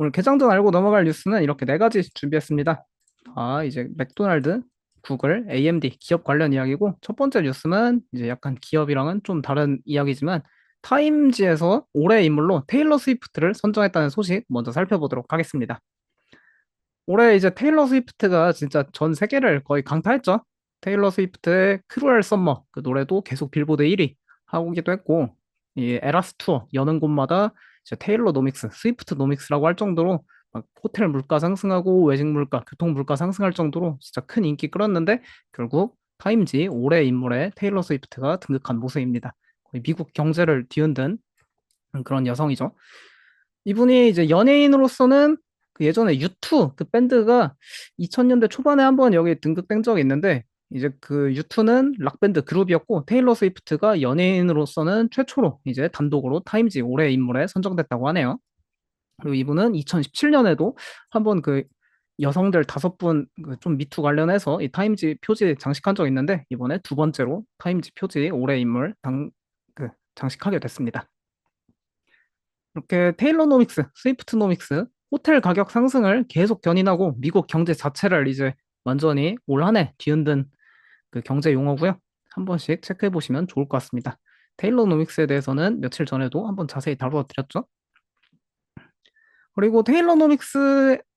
오늘 개장전 알고 넘어갈 뉴스는 이렇게 네 가지 준비했습니다. 이제 맥도날드, 구글, AMD 기업 관련 이야기고 첫 번째 뉴스는 이제 약간 기업이랑은 좀 다른 이야기지만 타임지에서 올해의 인물로 테일러 스위프트를 선정했다는 소식 먼저 살펴보도록 하겠습니다. 올해 이제 테일러 스위프트가 진짜 전 세계를 거의 강타했죠. 테일러 스위프트의 크루엘 썸머 그 노래도 계속 빌보드 1위 하기도 했고 이 에라스 투어 여는 곳마다 이제 테일러 노믹스, 스위프트 노믹스라고 할 정도로 막 호텔 물가 상승하고 외식 물가, 교통 물가 상승할 정도로 진짜 큰 인기 끌었는데 결국 타임지 올해 인물에 테일러 스위프트가 등극한 모습입니다. 거의 미국 경제를 뒤흔든 그런 여성이죠. 이분이 이제 연예인으로서는 그 예전에 U2 그 밴드가 2000년대 초반에 한번 여기 등극된 적이 있는데 이제 그 U2는 락밴드 그룹이었고 테일러 스위프트가 연예인으로서는 최초로 이제 단독으로 타임지 올해 인물에 선정됐다고 하네요. 그리고 이분은 2017년에도 한번 그 여성들 5분 좀 미투 관련해서 이 타임지 표지 장식한 적 있는데 이번에 두 번째로 타임지 표지 올해 인물 장식하게 됐습니다. 이렇게 테일러노믹스, 스위프트노믹스, 호텔 가격 상승을 계속 견인하고 미국 경제 자체를 이제 완전히 올 한 해 뒤흔든 그 경제 용어고요. 한 번씩 체크해 보시면 좋을 것 같습니다. 테일러노믹스에 대해서는 며칠 전에도 한번 자세히 다루어드렸죠. 그리고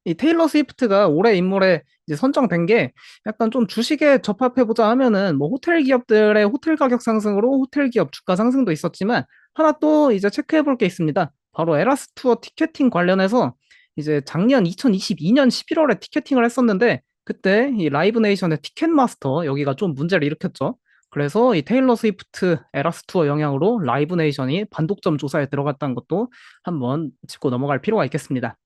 이 테일러 스위프트가 올해 인물에 이제 선정된 게 약간 좀 주식에 접합해보자 하면은 뭐 호텔 기업들의 호텔 가격 상승으로 호텔 기업 주가 상승도 있었지만 하나 또 이제 체크해 볼 게 있습니다. 바로 에라스 투어 티켓팅 관련해서 이제 작년 2022년 11월에 티켓팅을 했었는데 그때 이 라이브 네이션의 티켓마스터 여기가 좀 문제를 일으켰죠. 그래서 이 테일러 스위프트 에라스 투어 영향으로 라이브 네이션이 반독점 조사에 들어갔다는 것도 한번 짚고 넘어갈 필요가 있겠습니다.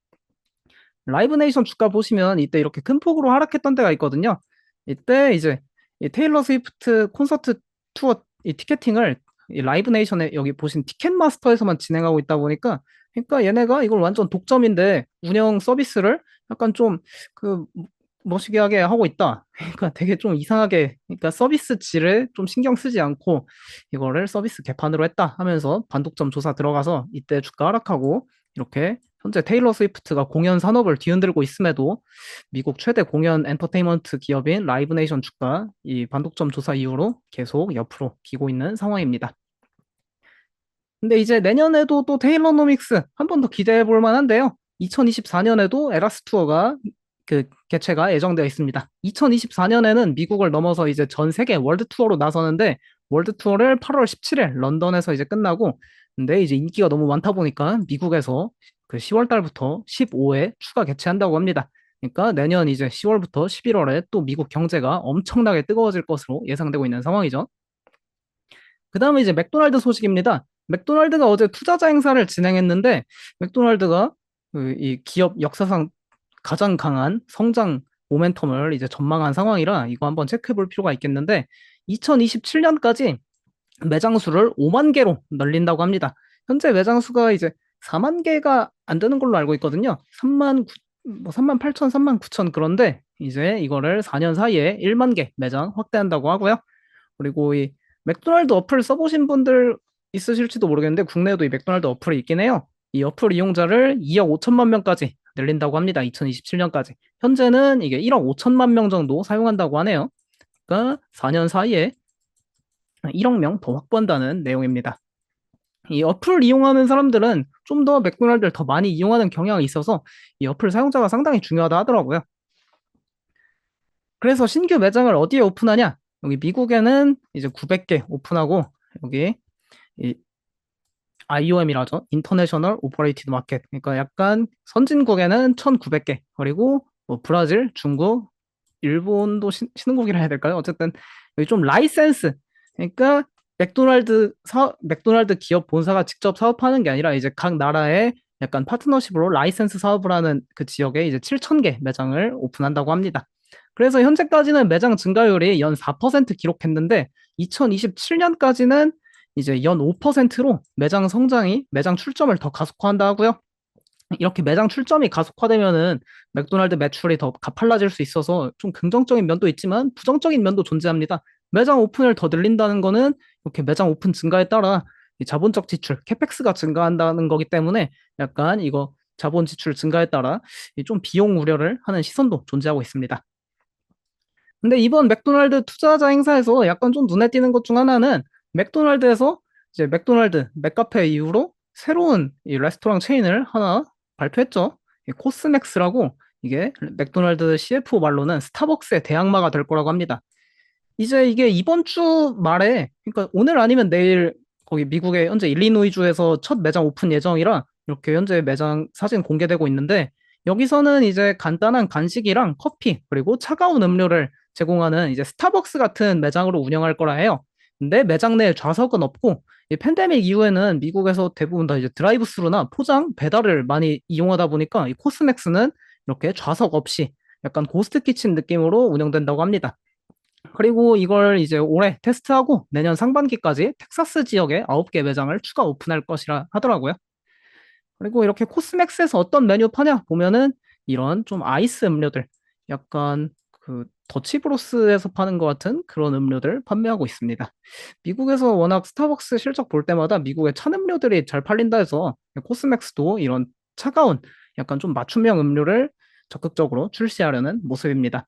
라이브 네이션 주가 보시면 이때 이렇게 큰 폭으로 하락했던 때가 있거든요. 이때 이제 이 테일러 스위프트 콘서트 투어 이 티켓팅을 이 라이브 네이션에 여기 보신 티켓마스터에서만 진행하고 있다 보니까 그러니까 얘네가 이걸 완전 독점인데 운영 서비스를 약간 좀 그 머시기하게 하고 있다. 그러니까 되게 좀 이상하게 그러니까 서비스 질을 좀 신경 쓰지 않고 이거를 서비스 개판으로 했다 하면서 반독점 조사 들어가서 이때 주가 하락하고 이렇게 현재 테일러 스위프트가 공연 산업을 뒤흔들고 있음에도 미국 최대 공연 엔터테인먼트 기업인 라이브 네이션 주가 이 반독점 조사 이후로 계속 옆으로 기고 있는 상황입니다. 근데 이제 내년에도 또 테일러노믹스 한 번 더 기대해 볼 만한데요. 2024년에도 에라스 투어가 그 개최가 예정되어 있습니다. 2024년에는 미국을 넘어서 이제 전 세계 월드 투어로 나서는데 월드 투어를 8월 17일 런던에서 이제 끝나고 근데 이제 인기가 너무 많다 보니까 미국에서 그 10월 달부터 15회 추가 개최한다고 합니다. 그러니까 내년 이제 10월부터 11월에 또 미국 경제가 엄청나게 뜨거워질 것으로 예상되고 있는 상황이죠. 그 다음에 이제 맥도날드 소식입니다. 맥도날드가 어제 투자자 행사를 진행했는데 맥도날드가 그이 기업 역사상 가장 강한 성장 모멘텀을 이제 전망한 상황이라 이거 한번 체크해 볼 필요가 있겠는데 2027년까지 매장 수를 5만 개로 늘린다고 합니다. 현재 매장 수가 이제 4만 개가 안 되는 걸로 알고 있거든요. 3만 8천, 3만 9천 그런데 이제 이거를 4년 사이에 1만 개 매장 확대한다고 하고요. 그리고 이 맥도날드 어플 써보신 분들 있으실지도 모르겠는데 국내에도 이 맥도날드 어플이 있긴 해요. 이 어플 이용자를 2억 5천만 명까지 늘린다고 합니다. 2027년까지. 현재는 이게 1억 5천만 명 정도 사용한다고 하네요. 그러니까 4년 사이에 1억 명 더 확보한다는 내용입니다. 이 어플 이용하는 사람들은 좀 더 맥도날드를 더 많이 이용하는 경향이 있어서 이 어플 사용자가 상당히 중요하다 하더라고요. 그래서 신규 매장을 어디에 오픈하냐? 여기 미국에는 이제 900개 오픈하고 여기 이 IOM이라죠. 인터내셔널 오퍼레이티드 마켓. 그러니까 약간 선진국에는 1,900개. 그리고 뭐 브라질, 중국, 일본도 신흥국이라 해야 될까요? 어쨌든 여기 좀 라이센스. 그러니까 맥도날드 기업 본사가 직접 사업하는 게 아니라 이제 각 나라의 약간 파트너십으로 라이센스 사업을 하는 그 지역에 이제 7,000개 매장을 오픈한다고 합니다. 그래서 현재까지는 매장 증가율이 연 4% 기록했는데 2027년까지는 이제 연 5%로 매장 출점을 더 가속화한다 하고요. 이렇게 매장 출점이 가속화되면은 맥도날드 매출이 더 가팔라질 수 있어서 좀 긍정적인 면도 있지만 부정적인 면도 존재합니다. 매장 오픈을 더 늘린다는 거는 이렇게 매장 오픈 증가에 따라 이 자본적 지출, 캐펙스가 증가한다는 거기 때문에 약간 이거 자본 지출 증가에 따라 이좀 비용 우려를 하는 시선도 존재하고 있습니다. 근데 이번 맥도날드 투자자 행사에서 약간 좀 눈에 띄는 것 중 하나는 맥도날드에서 이제 맥도날드 맥카페 이후로 새로운 이 레스토랑 체인을 하나 발표했죠. 이 코스맥스라고. 이게 맥도날드 CFO 말로는 스타벅스의 대항마가 될 거라고 합니다. 이제 이게 이번 주 말에, 그러니까 오늘 아니면 내일 거기 미국의 현재 일리노이주에서 첫 매장 오픈 예정이라 이렇게 현재 매장 사진 공개되고 있는데, 여기서는 이제 간단한 간식이랑 커피 그리고 차가운 음료를 제공하는 이제 스타벅스 같은 매장으로 운영할 거라 해요. 근데 매장 내에 좌석은 없고, 이 팬데믹 이후에는 미국에서 대부분 다 이제 드라이브 스루나 포장 배달을 많이 이용하다 보니까 이 코스맥스는 이렇게 좌석 없이 약간 고스트 키친 느낌으로 운영된다고 합니다. 그리고 이걸 이제 올해 테스트하고 내년 상반기까지 텍사스 지역에 9개 매장을 추가 오픈할 것이라 하더라고요. 그리고 이렇게 코스맥스에서 어떤 메뉴 파냐 보면은 이런 좀 아이스 음료들, 약간 그 더치브로스에서 파는 것 같은 그런 음료들 판매하고 있습니다. 미국에서 워낙 스타벅스 실적 볼 때마다 미국의 찬 음료들이 잘 팔린다 해서 코스맥스도 이런 차가운 약간 좀 맞춤형 음료를 적극적으로 출시하려는 모습입니다.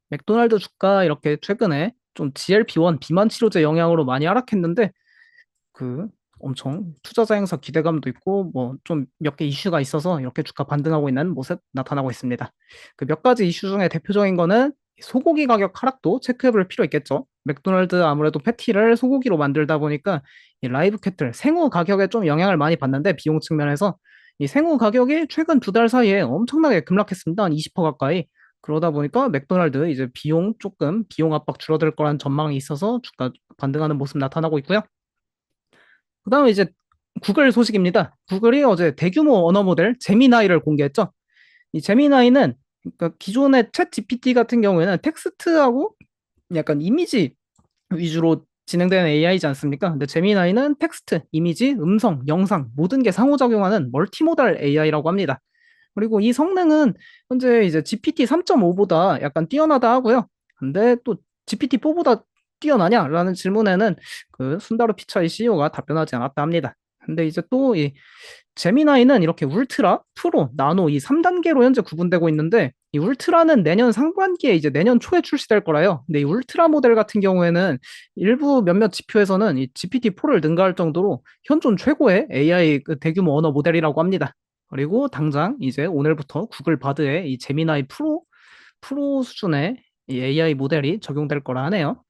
맥도날드 주가 이렇게 최근에 좀 GLP-1 비만 치료제 영향으로 많이 하락했는데, 그 엄청 투자자 행사 기대감도 있고 뭐 좀 몇 개 이슈가 있어서 이렇게 주가 반등하고 있는 모습 나타나고 있습니다. 그 몇 가지 이슈 중에 대표적인 거는 소고기 가격 하락도 체크해 볼 필요 있겠죠. 맥도날드 아무래도 패티를 소고기로 만들다 보니까 이 라이브 캐틀 생우 가격에 좀 영향을 많이 받는데, 비용 측면에서 이 생우 가격이 최근 2달 사이에 엄청나게 급락했습니다. 한 20% 가까이. 그러다 보니까 맥도날드 이제 비용 압박 줄어들 거란 전망이 있어서 주가 반등하는 모습 나타나고 있고요. 그다음에 이제 구글 소식입니다. 구글이 어제 대규모 언어 모델 제미나이를 공개했죠. 이 제미나이는, 그러니까 기존의 챗 GPT 같은 경우에는 텍스트하고 약간 이미지 위주로 진행되는 AI지 않습니까? 근데 제미나이는 텍스트, 이미지, 음성, 영상 모든 게 상호작용하는 멀티모달 AI라고 합니다. 그리고 이 성능은 현재 이제 GPT 3.5보다 약간 뛰어나다 하고요. 근데 또 GPT-4보다 뛰어나냐라는 질문에는 그 순다로 피차이 CEO가 답변하지 않았다 합니다. 근데 이제 또 이 제미나이는 이렇게 울트라, 프로, 나노 이 3단계로 현재 구분되고 있는데, 이 울트라는 내년 상반기에 이제 내년 초에 출시될 거라요. 근데 이 울트라 모델 같은 경우에는 일부 몇몇 지표에서는 이 GPT-4를 능가할 정도로 현존 최고의 AI 그 대규모 언어 모델이라고 합니다. 그리고 당장 이제 오늘부터 구글 바드에 이 제미나이 프로 수준의 이 AI 모델이 적용될 거라 하네요.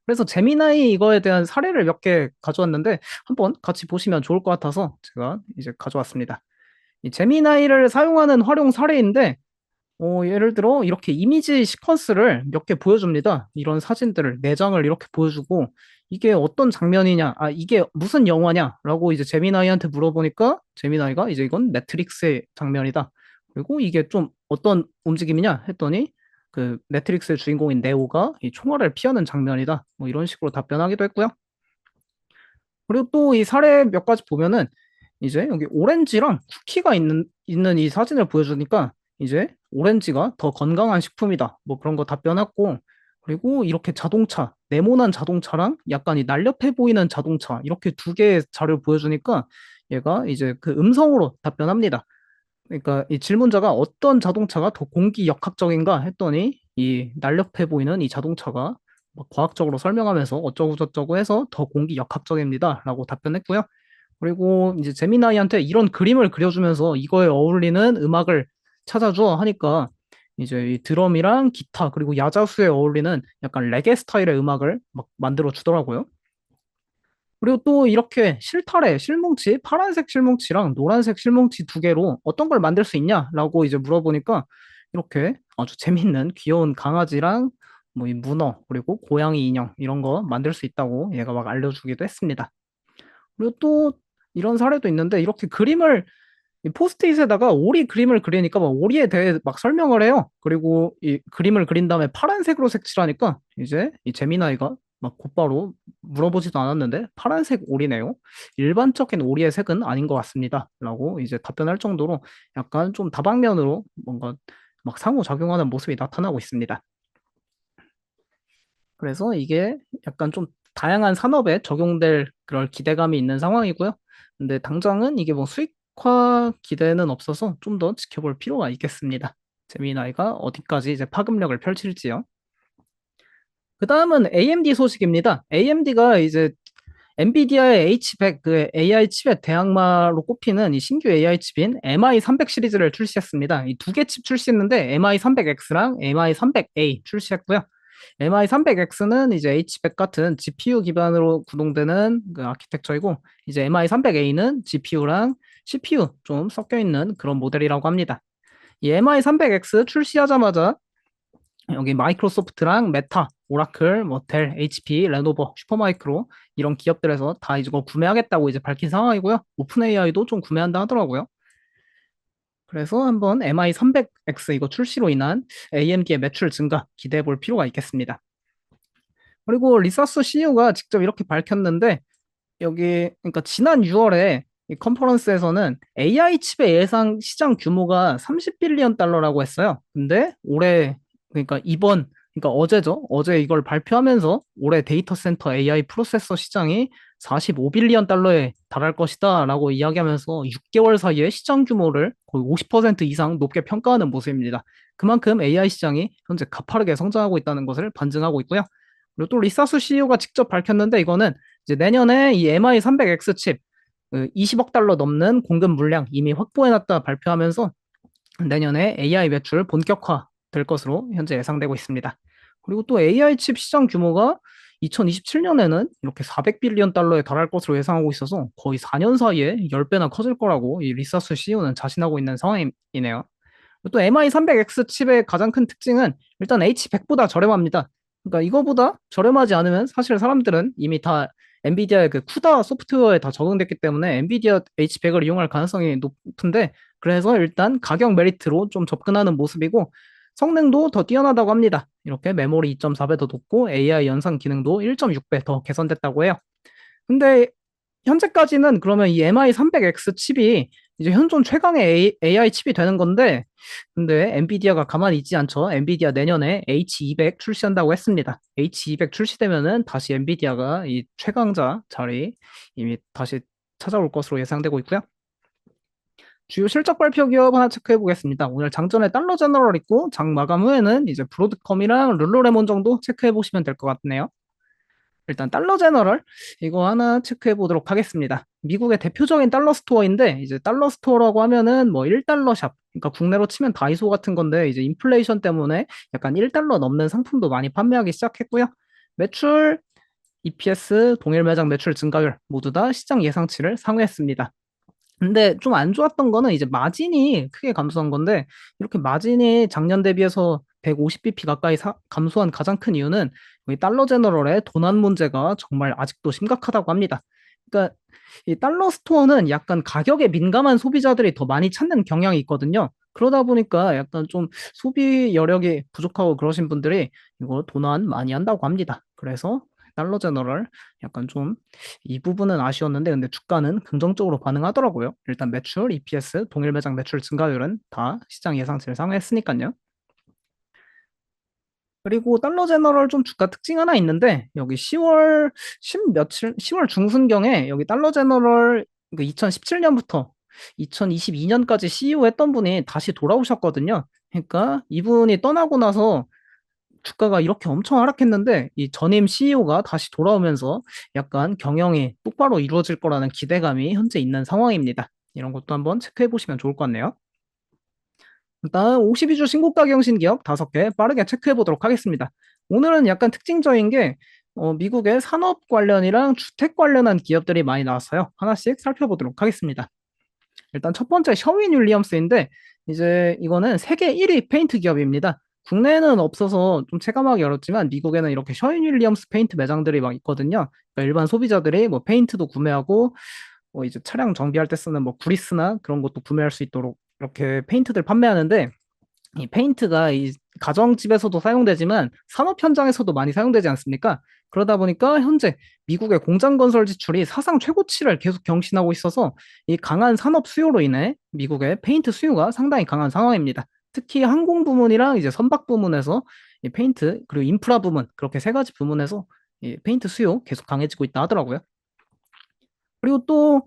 그래서 제미나이 이거에 대한 사례를 몇 개 가져왔는데 한번 같이 보시면 좋을 것 같아서 제가 이제 가져왔습니다. 이 제미나이를 사용하는 활용 사례인데, 예를 들어 이렇게 이미지 시퀀스를 몇 개 보여줍니다. 이런 사진들을, 내장을 이렇게 보여주고 이게 어떤 장면이냐, 이게 무슨 영화냐라고 이제 제미나이한테 물어보니까 제미나이가 이제 이건 매트릭스의 장면이다. 그리고 이게 좀 어떤 움직임이냐 했더니 그 매트릭스의 주인공인 네오가 이 총알을 피하는 장면이다. 뭐 이런 식으로 답변하기도 했고요. 그리고 또 이 사례 몇 가지 보면은 이제 여기 오렌지랑 쿠키가 있는 이 사진을 보여주니까 이제 오렌지가 더 건강한 식품이다. 뭐 그런 거 답변했고, 그리고 이렇게 자동차, 네모난 자동차랑 약간 이 날렵해 보이는 자동차 이렇게 두 개의 자료를 보여주니까 얘가 이제 그 음성으로 답변합니다. 그러니까 이 질문자가 어떤 자동차가 더 공기 역학적인가 했더니 이 날렵해 보이는 이 자동차가 막 과학적으로 설명하면서 어쩌고 저쩌고 해서 더 공기 역학적입니다라고 답변했고요. 그리고 이제 제미나이한테 이런 그림을 그려주면서 이거에 어울리는 음악을 찾아줘 하니까 이제 이 드럼이랑 기타 그리고 야자수에 어울리는 약간 레게 스타일의 음악을 막 만들어 주더라고요. 그리고 또 이렇게 실타래, 실뭉치, 파란색 실뭉치랑 노란색 실뭉치 두 개로 어떤 걸 만들 수 있냐라고 이제 물어보니까 이렇게 아주 재밌는 귀여운 강아지랑 뭐 이 문어 그리고 고양이 인형 이런 거 만들 수 있다고 얘가 막 알려주기도 했습니다. 그리고 또 이런 사례도 있는데, 이렇게 그림을 이 포스트잇에다가 오리 그림을 그리니까 막 오리에 대해 막 설명을 해요. 그리고 이 그림을 그린 다음에 파란색으로 색칠하니까 이제 이 제미나이가 막 곧바로 물어보지도 않았는데 파란색 오리네요. 일반적인 오리의 색은 아닌 것 같습니다. 라고 이제 답변할 정도로 약간 좀 다방면으로 뭔가 막 상호작용하는 모습이 나타나고 있습니다. 그래서 이게 약간 좀 다양한 산업에 적용될 그럴 기대감이 있는 상황이고요. 근데 당장은 이게 뭐 수익 본격화 기대는 없어서 좀 더 지켜볼 필요가 있겠습니다. 제미나이가 어디까지 이제 파급력을 펼칠지요. 그 다음은 AMD 소식입니다. AMD가 이제 엔비디아의 H100 그 AI 칩의 대항마로 꼽히는 이 신규 AI 칩인 MI300 시리즈를 출시했습니다. 이 두 개 칩 출시했는데 MI300X랑 MI300A 출시했고요. MI300X는 이제 H100 같은 GPU 기반으로 구동되는 그 아키텍처이고 이제 MI300A는 GPU랑 CPU 좀 섞여 있는 그런 모델이라고 합니다. 이 MI300X 출시하자마자 여기 마이크로소프트랑 메타, 오라클, 뭐 델, HP, 레노버, 슈퍼마이크로 이런 기업들에서 다 이거 구매하겠다고 이제 밝힌 상황이고요. 오픈 AI도 좀 구매한다 하더라고요. 그래서 한번 MI300X 이거 출시로 인한 AMD의 매출 증가 기대해 볼 필요가 있겠습니다. 그리고 리사스 CEO가 직접 이렇게 밝혔는데 여기 그러니까 지난 6월에 이 컨퍼런스에서는 AI 칩의 예상 시장 규모가 30빌리언 달러라고 했어요. 근데 올해 그러니까 이번 그러니까 어제죠. 어제 이걸 발표하면서 올해 데이터 센터 AI 프로세서 시장이 45빌리언 달러에 달할 것이다라고 이야기하면서 6개월 사이에 시장 규모를 거의 50% 이상 높게 평가하는 모습입니다. 그만큼 AI 시장이 현재 가파르게 성장하고 있다는 것을 반증하고 있고요. 그리고 또 리사스 CEO가 직접 밝혔는데 이거는 이제 내년에 이 MI300X 칩 20억 달러 넘는 공급 물량 이미 확보해놨다 발표하면서 내년에 AI 매출 본격화 될 것으로 현재 예상되고 있습니다. 그리고 또 AI 칩 시장 규모가 2027년에는 이렇게 400빌리언 달러에 달할 것으로 예상하고 있어서 거의 4년 사이에 10배나 커질 거라고 이 리사스 CEO는 자신하고 있는 상황이네요. 또 MI300X 칩의 가장 큰 특징은 일단 H100보다 저렴합니다. 그러니까 이거보다 저렴하지 않으면 사실 사람들은 이미 다 엔비디아의 그 쿠다 소프트웨어에 다 적응됐기 때문에 엔비디아 H100을 이용할 가능성이 높은데 그래서 일단 가격 메리트로 좀 접근하는 모습이고 성능도 더 뛰어나다고 합니다. 이렇게 메모리 2.4배 더 높고 AI 연산 기능도 1.6배 더 개선됐다고 해요. 근데 현재까지는 그러면 이 MI300X 칩이 이제 현존 최강의 AI 칩이 되는 건데, 근데 엔비디아가 가만히 있지 않죠. 엔비디아 내년에 H200 출시한다고 했습니다. H200 출시되면은 다시 엔비디아가 이 최강자 자리 이미 다시 찾아올 것으로 예상되고 있고요. 주요 실적 발표 기업 하나 체크해 보겠습니다. 오늘 장전에 달러 제너럴 있고 장 마감 후에는 이제 브로드컴이랑 룰루레몬 정도 체크해 보시면 될 것 같네요. 일단 달러 제너럴 이거 하나 체크해 보도록 하겠습니다. 미국의 대표적인 달러 스토어인데 이제 달러 스토어라고 하면은 뭐 1달러 샵 그러니까 국내로 치면 다이소 같은 건데 이제 인플레이션 때문에 약간 1달러 넘는 상품도 많이 판매하기 시작했고요. 매출, EPS, 동일 매장 매출 증가율 모두 다 시장 예상치를 상회했습니다. 근데 좀 안 좋았던 거는 이제 마진이 크게 감소한 건데 이렇게 마진이 작년 대비해서 150bp 가까이 감소한 가장 큰 이유는 이 달러 제너럴의 도난 문제가 정말 아직도 심각하다고 합니다. 그러니까 이 달러 스토어는 약간 가격에 민감한 소비자들이 더 많이 찾는 경향이 있거든요. 그러다 보니까 약간 좀 소비 여력이 부족하고 그러신 분들이 이거 도난 많이 한다고 합니다. 그래서 달러 제너럴 약간 좀 이 부분은 아쉬웠는데 근데 주가는 긍정적으로 반응하더라고요. 일단 매출, EPS, 동일 매장 매출 증가율은 다 시장 예상치를 상회했으니까요. 그리고 달러 제너럴 좀 주가 특징 하나 있는데 여기 10월 10 며칠 10월 중순경에 여기 달러 제너럴 2017년부터 2022년까지 CEO 했던 분이 다시 돌아오셨거든요. 그러니까 이분이 떠나고 나서 주가가 이렇게 엄청 하락했는데 이 전임 CEO가 다시 돌아오면서 약간 경영이 똑바로 이루어질 거라는 기대감이 현재 있는 상황입니다. 이런 것도 한번 체크해 보시면 좋을 것 같네요. 일단 52주 신고가 경신 기업 5개 빠르게 체크해 보도록 하겠습니다. 오늘은 약간 특징적인 게 미국의 산업 관련이랑 주택 관련한 기업들이 많이 나왔어요. 하나씩 살펴보도록 하겠습니다. 일단 첫 번째 셔윈 윌리엄스인데 이제 이거는 세계 1위 페인트 기업입니다. 국내에는 없어서 좀 체감하기 어렵지만 미국에는 이렇게 셔윈 윌리엄스 페인트 매장들이 막 있거든요. 그러니까 일반 소비자들이 뭐 페인트도 구매하고 이제 차량 정비할 때 쓰는 뭐 구리스나 그런 것도 구매할 수 있도록 이렇게 페인트들 판매하는데 이 페인트가 이 가정집에서도 사용되지만 산업 현장에서도 많이 사용되지 않습니까? 그러다 보니까 현재 미국의 공장 건설 지출이 사상 최고치를 계속 경신하고 있어서 이 강한 산업 수요로 인해 미국의 페인트 수요가 상당히 강한 상황입니다. 특히 항공 부문이랑 이제 선박 부문에서 이 페인트 그리고 인프라 부문 그렇게 세 가지 부문에서 이 페인트 수요 계속 강해지고 있다 하더라고요. 그리고 또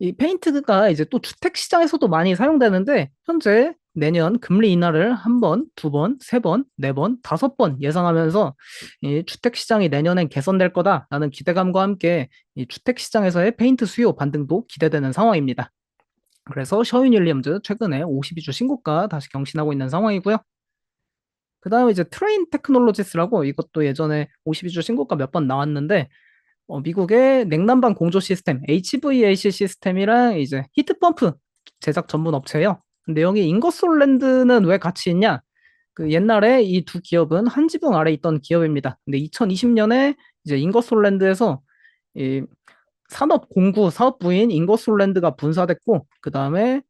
이 페인트가 이제 또 주택 시장에서도 많이 사용되는데 현재 내년 금리 인하를 한 번, 두 번, 세 번, 네 번, 다섯 번 예상하면서 이 주택 시장이 내년엔 개선될 거다라는 기대감과 함께 이 주택 시장에서의 페인트 수요 반등도 기대되는 상황입니다. 그래서 셔윈 윌리엄즈 최근에 52주 신고가 다시 경신하고 있는 상황이고요. 그다음에 이제 트레인 테크놀로지스라고 이것도 예전에 52주 신고가 몇 번 나왔는데 미국의 냉난방 공조 시스템 HVAC 시스템이랑 이제 히트펌프 제작 전문 업체예요. 근데 여기 잉거솔랜드는 왜 같이 있냐? 그 옛날에 이 두 기업은 한 지붕 아래 있던 기업입니다. 근데 2020년에 이제 잉거솔랜드에서 이 산업 공구 사업부인 잉거솔랜드가 분사됐고 그 다음에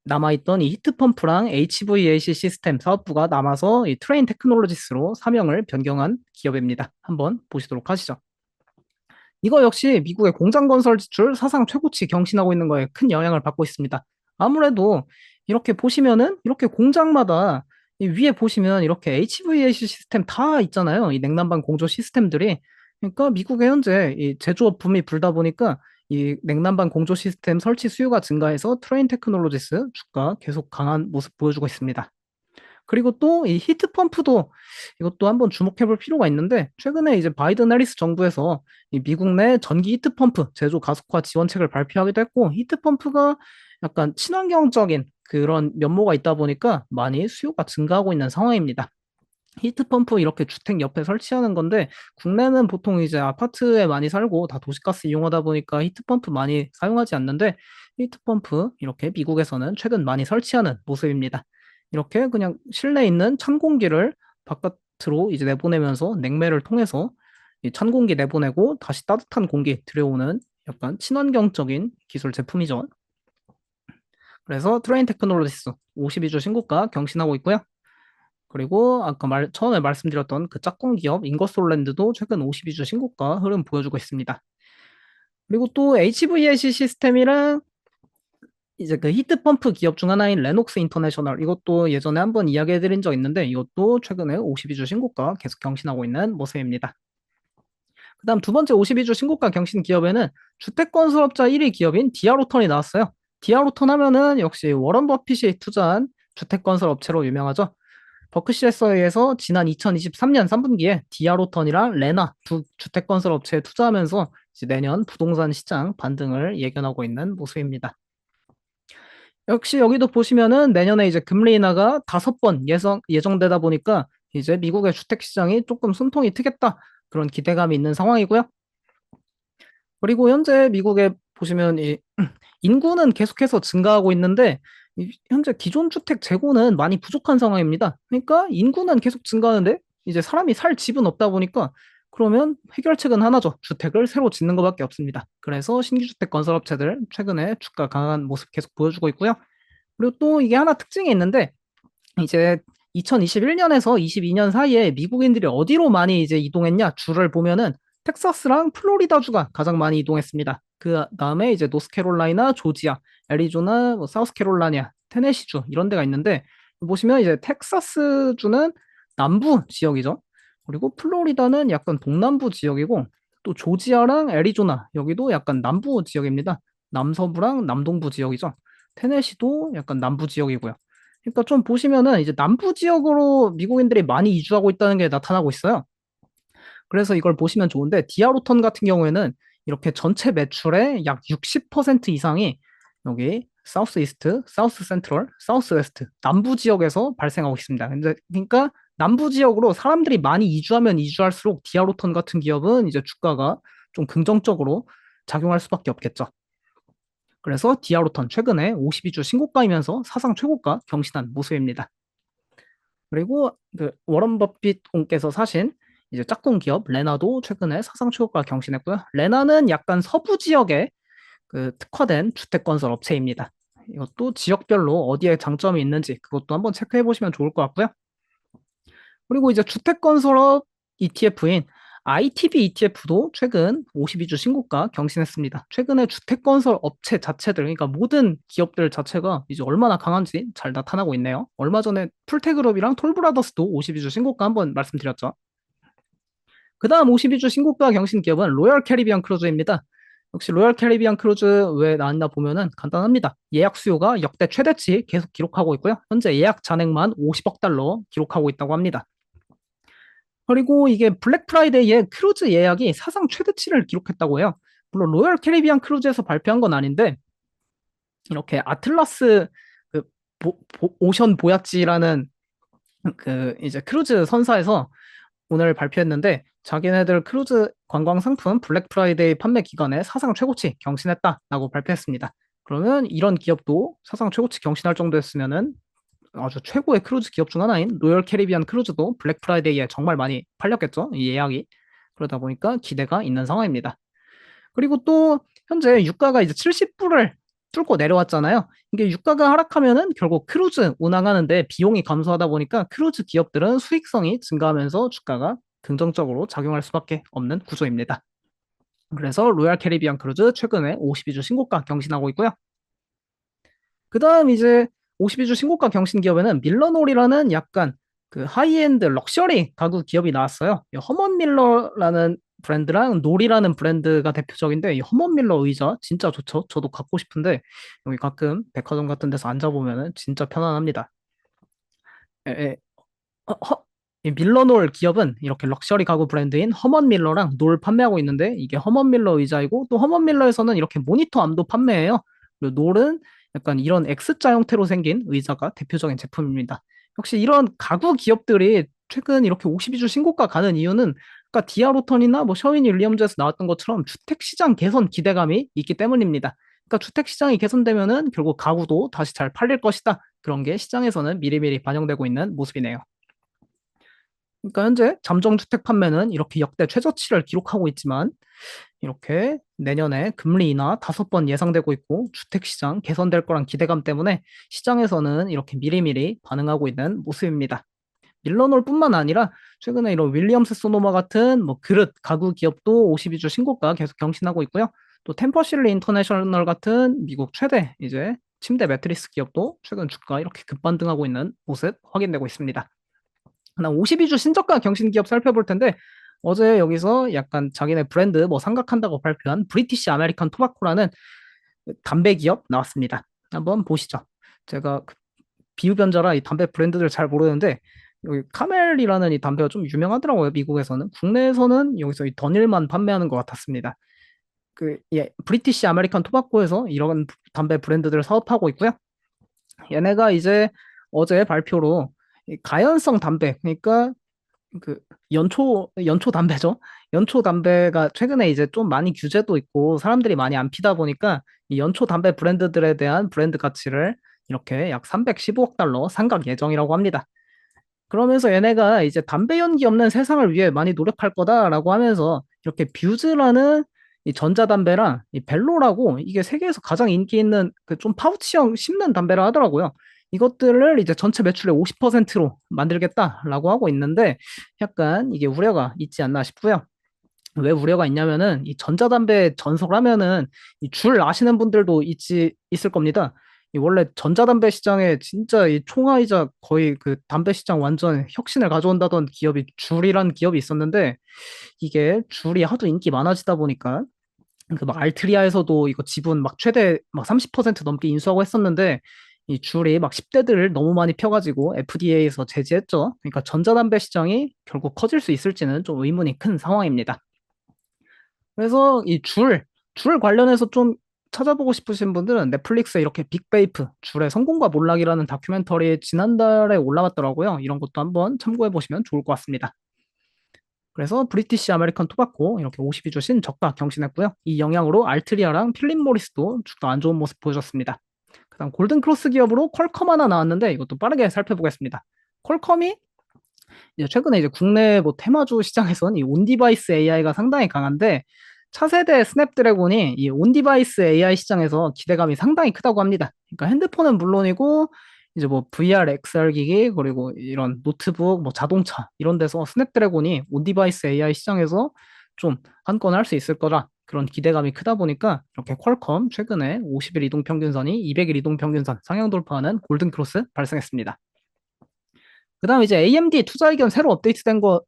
남아있던 이 히트펌프랑 HVAC 시스템 사업부가 남아서 이 트레인 테크놀로지스로 사명을 변경한 기업입니다. 한번 보시도록 하시죠. 이거 역시 미국의 공장 건설 지출 사상 최고치 경신하고 있는 거에 큰 영향을 받고 있습니다. 아무래도 이렇게 보시면은 이렇게 공장마다 이 위에 보시면 이렇게 HVAC 시스템 다 있잖아요. 이 냉난방 공조 시스템들이. 그러니까 미국의 현재 이 제조업 붐이 불다 보니까 이 냉난방 공조 시스템 설치 수요가 증가해서 트레인 테크놀로지스 주가 계속 강한 모습 보여주고 있습니다. 그리고 또 이 히트 펌프도 이것도 한번 주목해 볼 필요가 있는데 최근에 이제 바이든 해리스 정부에서 이 미국 내 전기 히트 펌프 제조 가속화 지원책을 발표하기도 했고 히트 펌프가 약간 친환경적인 그런 면모가 있다 보니까 많이 수요가 증가하고 있는 상황입니다. 히트 펌프 이렇게 주택 옆에 설치하는 건데 국내는 보통 이제 아파트에 많이 살고 다 도시가스 이용하다 보니까 히트 펌프 많이 사용하지 않는데 히트 펌프 이렇게 미국에서는 최근 많이 설치하는 모습입니다. 이렇게 그냥 실내에 있는 찬 공기를 바깥으로 이제 내보내면서 냉매를 통해서 이 찬 공기 내보내고 다시 따뜻한 공기 들여오는 약간 친환경적인 기술 제품이죠. 그래서 트레인 테크놀로지스 52주 신고가 경신하고 있고요. 그리고 아까 처음에 말씀드렸던 그 짝꿍 기업 잉거솔랜드도 최근 52주 신고가 흐름 보여주고 있습니다. 그리고 또 HVAC 시스템이랑 이제 그 히트펌프 기업 중 하나인 레녹스 인터내셔널 이것도 예전에 한번 이야기해드린 적 있는데 이것도 최근에 52주 신고가 계속 경신하고 있는 모습입니다. 그다음 두 번째 52주 신고가 경신 기업에는 주택건설업자 1위 기업인 디아로턴이 나왔어요. 디아로턴 하면은 역시 워런 버핏이 투자한 주택건설업체로 유명하죠. 버크시에서에 의해서 지난 2023년 3분기에 디아로턴이랑 레나 두 주택건설 업체에 투자하면서 이제 내년 부동산 시장 반등을 예견하고 있는 모습입니다. 역시 여기도 보시면은 내년에 이제 금리 인하가 5번 예정되다 보니까 이제 미국의 주택 시장이 조금 숨통이 트겠다 그런 기대감이 있는 상황이고요. 그리고 현재 미국에 보시면 이 인구는 계속해서 증가하고 있는데 현재 기존 주택 재고는 많이 부족한 상황입니다. 그러니까 인구는 계속 증가하는데 이제 사람이 살 집은 없다 보니까 그러면 해결책은 하나죠. 주택을 새로 짓는 것밖에 없습니다. 그래서 신규 주택 건설 업체들 최근에 주가 강한 모습 계속 보여주고 있고요. 그리고 또 이게 하나 특징이 있는데 이제 2021년에서 22년 사이에 미국인들이 어디로 많이 이제 이동했냐 주를 보면은 텍사스랑 플로리다 주가 가장 많이 이동했습니다. 그 다음에 이제 노스캐롤라이나, 조지아, 애리조나, 뭐 사우스캐롤라이나, 테네시 주 이런 데가 있는데 보시면 이제 텍사스 주는 남부 지역이죠. 그리고 플로리다는 약간 동남부 지역이고 또 조지아랑 애리조나 여기도 약간 남부 지역입니다. 남서부랑 남동부 지역이죠. 테네시도 약간 남부 지역이고요. 그러니까 좀 보시면은 이제 남부 지역으로 미국인들이 많이 이주하고 있다는 게 나타나고 있어요. 그래서 이걸 보시면 좋은데 디아로턴 같은 경우에는 이렇게 전체 매출의 약 60% 이상이 여기 사우스 이스트, 사우스 센트럴, 사우스 웨스트 남부 지역에서 발생하고 있습니다. 근데 그러니까 남부 지역으로 사람들이 많이 이주하면 이주할수록 디아로턴 같은 기업은 이제 주가가 좀 긍정적으로 작용할 수밖에 없겠죠. 그래서 디아로턴 최근에 52주 신고가이면서 사상 최고가 경신한 모습입니다. 그리고 그 워런 버핏 공께서 사신 이제 짝꿍 기업 레나도 최근에 사상 최고가 경신했고요. 레나는 약간 서부 지역에 그 특화된 주택 건설 업체입니다. 이것도 지역별로 어디에 장점이 있는지 그것도 한번 체크해 보시면 좋을 것 같고요. 그리고 이제 주택 건설업 ETF인 ITB ETF도 최근 52주 신고가 경신했습니다. 최근에 주택 건설 업체 자체들, 그러니까 모든 기업들 자체가 이제 얼마나 강한지 잘 나타나고 있네요. 얼마 전에 풀테그룹이랑 톨브라더스도 52주 신고가 한번 말씀드렸죠. 그 다음 52주 신고가 경신 기업은 로열 캐리비안 크루즈입니다. 역시 로열 캐리비안 크루즈 왜 나왔나 보면은 간단합니다. 예약 수요가 역대 최대치 계속 기록하고 있고요. 현재 예약 잔액만 50억 달러 기록하고 있다고 합니다. 그리고 이게 블랙 프라이데이에 크루즈 예약이 사상 최대치를 기록했다고 해요. 물론 로열 캐리비안 크루즈에서 발표한 건 아닌데 이렇게 아틀라스 그 오션 보야지라는 그 이제 크루즈 선사에서 오늘 발표했는데 자기네들 크루즈 관광 상품 블랙 프라이데이 판매 기간에 사상 최고치 경신했다라고 발표했습니다. 그러면 이런 기업도 사상 최고치 경신할 정도였으면은 아주 최고의 크루즈 기업 중 하나인 로열 캐리비안 크루즈도 블랙 프라이데이에 정말 많이 팔렸겠죠? 이 예약이. 그러다 보니까 기대가 있는 상황입니다. 그리고 또 현재 유가가 이제 70불을 뚫고 내려왔잖아요. 이게 유가가 하락하면은 결국 크루즈 운항하는데 비용이 감소하다 보니까 크루즈 기업들은 수익성이 증가하면서 주가가 긍정적으로 작용할 수밖에 없는 구조입니다. 그래서 로얄 캐리비안 크루즈 최근에 52주 신고가 경신하고 있고요. 그 다음 이제 52주 신고가 경신 기업에는 밀러놀이라는 약간 그 하이엔드 럭셔리 가구 기업이 나왔어요. 허먼 밀러라는 브랜드랑 놀이라는 브랜드가 대표적인데 이 허먼 밀러 의자 진짜 좋죠. 저도 갖고 싶은데 여기 가끔 백화점 같은 데서 앉아보면은 진짜 편안합니다. 에, 에, 이 밀러놀 기업은 이렇게 럭셔리 가구 브랜드인 허먼 밀러랑 놀 판매하고 있는데 이게 허먼 밀러 의자이고 또 허먼 밀러에서는 이렇게 모니터 암도 판매해요. 그리고 놀은 약간 이런 X자 형태로 생긴 의자가 대표적인 제품입니다. 역시 이런 가구 기업들이 최근 이렇게 52주 신고가 가는 이유는 아까 디아로턴이나 뭐 셔윈 윌리엄즈에서 나왔던 것처럼 주택 시장 개선 기대감이 있기 때문입니다. 그러니까 주택 시장이 개선되면은 결국 가구도 다시 잘 팔릴 것이다. 그런 게 시장에서는 미리미리 반영되고 있는 모습이네요. 그러니까 현재 잠정주택 판매는 이렇게 역대 최저치를 기록하고 있지만 이렇게 내년에 금리 인하 5번 예상되고 있고 주택시장 개선될 거란 기대감 때문에 시장에서는 이렇게 미리미리 반응하고 있는 모습입니다. 밀러놀뿐만 아니라 최근에 이런 윌리엄스 소노마 같은 뭐 그릇 가구 기업도 52주 신고가 계속 경신하고 있고요. 또 템퍼실리 인터내셔널 같은 미국 최대 이제 침대 매트리스 기업도 최근 주가 이렇게 급반등하고 있는 모습 확인되고 있습니다. 나 52주 신저가 경신 기업 살펴볼 텐데 어제 여기서 약간 자기네 브랜드 뭐 삼각한다고 발표한 브리티시 아메리칸 토바코라는 담배 기업 나왔습니다. 한번 보시죠. 제가 그 비흡연자라 이 담배 브랜드들 잘 모르는데 여기 카멜이라는 이 담배가 좀 유명하더라고요. 미국에서는. 국내에서는 여기서 이 던일만 판매하는 것 같았습니다. 그 예, 브리티시 아메리칸 토바코에서 이런 담배 브랜드들을 사업하고 있고요. 얘네가 이제 어제 발표로 이 가연성 담배, 그러니까 그 연초 담배죠. 연초 담배가 최근에 이제 좀 많이 규제도 있고 사람들이 많이 안 피다 보니까 이 연초 담배 브랜드들에 대한 브랜드 가치를 이렇게 약 315억 달러 상각 예정이라고 합니다. 그러면서 얘네가 이제 담배 연기 없는 세상을 위해 많이 노력할 거다라고 하면서 이렇게 뷰즈라는 이 전자담배랑 이 벨로라고 이게 세계에서 가장 인기 있는 그 좀 파우치형 씹는 담배라 하더라고요. 이것들을 이제 전체 매출의 50%로 만들겠다라고 하고 있는데 약간 이게 우려가 있지 않나 싶고요. 왜 우려가 있냐면은 이 전자담배 전설하면은 이 줄 아시는 분들도 있을 겁니다. 이 원래 전자담배 시장에 진짜 이 총아이자 거의 그 담배 시장 완전 혁신을 가져온다던 기업이 줄이란 기업이 있었는데 이게 줄이 하도 인기 많아지다 보니까 그 막 알트리아에서도 이거 지분 막 최대 막 30% 넘게 인수하고 했었는데 이 줄이 막 10대들을 너무 많이 펴가지고 FDA에서 제지했죠. 그러니까 전자담배 시장이 결국 커질 수 있을지는 좀 의문이 큰 상황입니다. 그래서 줄 관련해서 좀 찾아보고 싶으신 분들은 넷플릭스에 이렇게 빅베이프, 줄의 성공과 몰락이라는 다큐멘터리 지난달에 올라왔더라고요. 이런 것도 한번 참고해 보시면 좋을 것 같습니다. 그래서 브리티시 아메리칸 토바코 이렇게 52주 신저가 경신했고요. 이 영향으로 알트리아랑 필립 모리스도 주가 안 좋은 모습 보여줬습니다. 그다음 골든 크로스 기업으로 퀄컴 하나 나왔는데 이것도 빠르게 살펴보겠습니다. 퀄컴이 이제 최근에 이제 국내 뭐 테마주 시장에서는 이 온디바이스 AI가 상당히 강한데 차세대 스냅드래곤이 이 온디바이스 AI 시장에서 기대감이 상당히 크다고 합니다. 그러니까 핸드폰은 물론이고 이제 뭐 VR, XR 기기 그리고 이런 노트북, 뭐 자동차 이런 데서 스냅드래곤이 온디바이스 AI 시장에서 좀 한 건 할 수 있을 거라 그런 기대감이 크다 보니까 이렇게 퀄컴 최근에 50일 이동 평균선이 200일 이동 평균선 상향 돌파하는 골든 크로스 발생했습니다. 그다음 이제 AMD 투자 의견 새로 업데이트된 거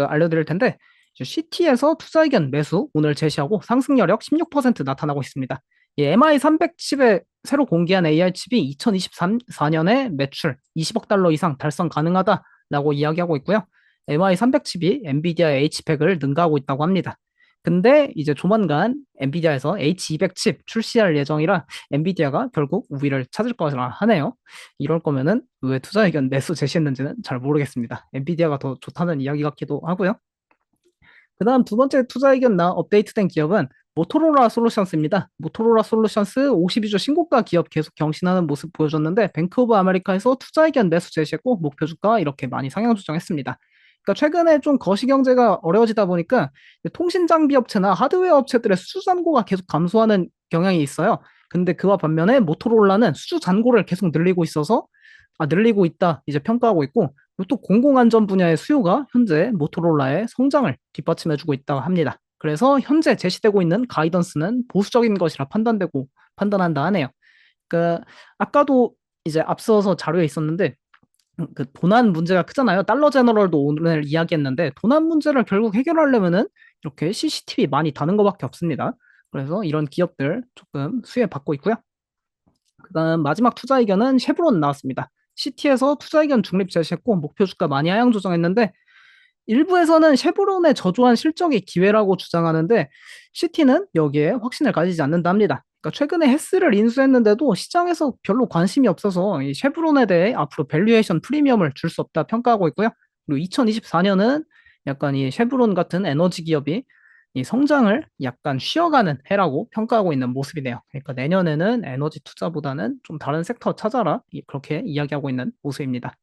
알려드릴 텐데 CT에서 투자 의견 매수 오늘 제시하고 상승 여력 16% 나타나고 있습니다. MI 300칩에 새로 공개한 AI 칩이 2024년에 매출 20억 달러 이상 달성 가능하다라고 이야기하고 있고요. MI 300칩이 엔비디아 H100을 능가하고 있다고 합니다. 근데 이제 조만간 엔비디아에서 H200 칩 출시할 예정이라 엔비디아가 결국 우위를 찾을 거라 하네요. 이럴 거면은 왜 투자 의견 매수 제시했는지는 잘 모르겠습니다. 엔비디아가 더 좋다는 이야기 같기도 하고요. 그다음 두 번째 투자 의견 나 업데이트된 기업은 모토로라 솔루션스입니다. 모토로라 솔루션스 52주 신고가 기업 계속 경신하는 모습 보여줬는데 뱅크 오브 아메리카에서 투자 의견 매수 제시했고 목표 주가 이렇게 많이 상향 조정했습니다. 그러니까 최근에 좀 거시 경제가 어려워지다 보니까 통신 장비 업체나 하드웨어 업체들의 수주 잔고가 계속 감소하는 경향이 있어요. 근데 그와 반면에 모토로라는 수주 잔고를 계속 늘리고 있어서 늘리고 있다 이제 평가하고 있고 그리고 또 공공안전 분야의 수요가 현재 모토로라의 성장을 뒷받침해주고 있다고 합니다. 그래서 현재 제시되고 있는 가이던스는 보수적인 것이라 판단한다 하네요. 그러니까 아까도 이제 앞서서 자료에 있었는데 그 도난 문제가 크잖아요. 달러 제너럴도 오늘 이야기했는데 도난 문제를 결국 해결하려면은 이렇게 CCTV 많이 다는 것밖에 없습니다. 그래서 이런 기업들 조금 수혜 받고 있고요. 그다음 마지막 투자 의견은 쉐브론 나왔습니다. 시티에서 투자 의견 중립 제시했고 목표 주가 많이 하향 조정했는데 일부에서는 쉐브론의 저조한 실적이 기회라고 주장하는데 시티는 여기에 확신을 가지지 않는다 합니다. 그러니까 최근에 헤스를 인수했는데도 시장에서 별로 관심이 없어서 이 쉐브론에 대해 앞으로 밸류에이션 프리미엄을 줄 수 없다 평가하고 있고요. 그리고 2024년은 약간 이 쉐브론 같은 에너지 기업이 이 성장을 약간 쉬어가는 해라고 평가하고 있는 모습이네요. 그러니까 내년에는 에너지 투자보다는 좀 다른 섹터 찾아라. 그렇게 이야기하고 있는 모습입니다.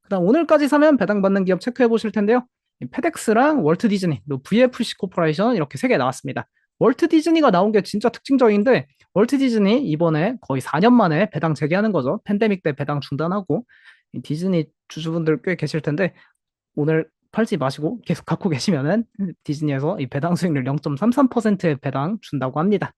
그다음 오늘까지 사면 배당받는 기업 체크해 보실 텐데요. 페덱스랑 월트 디즈니, 또 VFC 코퍼레이션 이렇게 세 개 나왔습니다. 월트 디즈니가 나온 게 진짜 특징적인데 월트 디즈니 이번에 거의 4년 만에 배당 재개하는 거죠. 팬데믹 때 배당 중단하고 디즈니 주주분들 꽤 계실 텐데 오늘 팔지 마시고 계속 갖고 계시면은 디즈니에서 이 배당 수익률 0.33%의 배당 준다고 합니다.